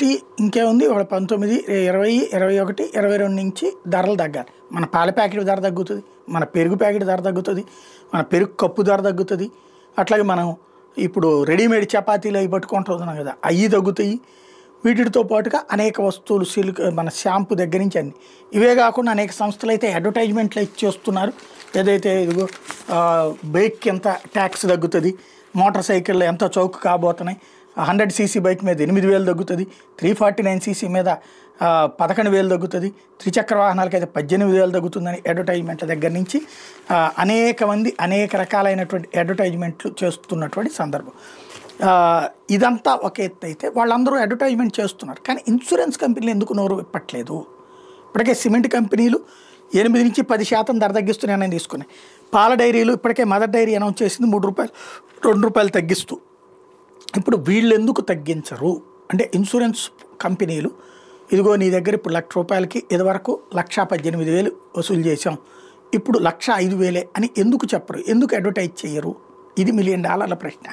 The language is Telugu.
జీఎస్టీ ఇంకేముంది ఒక 19, 20, 21, 22 నుంచి ధరలు తగ్గాలి. మన పాల ప్యాకెట్ ధర తగ్గుతుంది, మన పెరుగు ప్యాకెట్ ధర తగ్గుతుంది, మన పెరుగు కప్పు ధర తగ్గుతుంది. అట్లాగే మనం ఇప్పుడు రెడీమేడ్ చపాతీలు అవి పట్టుకుంటున్నాం కదా, అవి తగ్గుతాయి. వీటితో పాటుగా అనేక వస్తువులు సిల్క్, మన షాంపూ దగ్గర నుంచి అన్ని. ఇవే కాకుండా అనేక సంస్థలు అయితే అడ్వర్టైజ్మెంట్లు ఇచ్చేస్తున్నారు. ఏదైతే ఇదిగో బైక్కి ఎంత ట్యాక్స్ తగ్గుతుంది, మోటార్ సైకిళ్ళు ఎంత చౌక కాబోతున్నాయి, 100cc బైక్ మీద 8,000 తగ్గుతుంది, 349cc మీద 11,000 తగ్గుతుంది, త్రిచక్ర వాహనాలకి అయితే 18,000 తగ్గుతుందని అడ్వర్టైజ్మెంట్ల దగ్గర నుంచి అనేక మంది అనేక రకాలైనటువంటి అడ్వర్టైజ్మెంట్లు చేస్తున్నటువంటి సందర్భం. ఇదంతా ఒక ఎత్తు అయితే వాళ్ళందరూ అడ్వర్టైజ్మెంట్ చేస్తున్నారు. కానీ ఇన్సూరెన్స్ కంపెనీలు ఎందుకు నోరు విప్పట్లేదు? ఇప్పటికే సిమెంట్ కంపెనీలు 8 నుంచి 10% ధర తగ్గిస్తున్నాయని తీసుకున్నాయి. పాల డైరీలు ఇప్పటికే మదర్ డైరీ అనౌన్స్ చేసింది ₹3, ₹2 తగ్గిస్తూ. ఇప్పుడు వీళ్ళు ఎందుకు తగ్గించరు అంటే, ఇన్సూరెన్స్ కంపెనీలు ఇదిగో నీ దగ్గర ఇప్పుడు ₹1,00,000కి ఇదివరకు 1,18,000 వసూలు చేసాం, ఇప్పుడు 1,05,000 అని ఎందుకు చెప్పరు? ఎందుకు అడ్వర్టైజ్ చేయరు? ఇది $1,000,000 ప్రశ్న.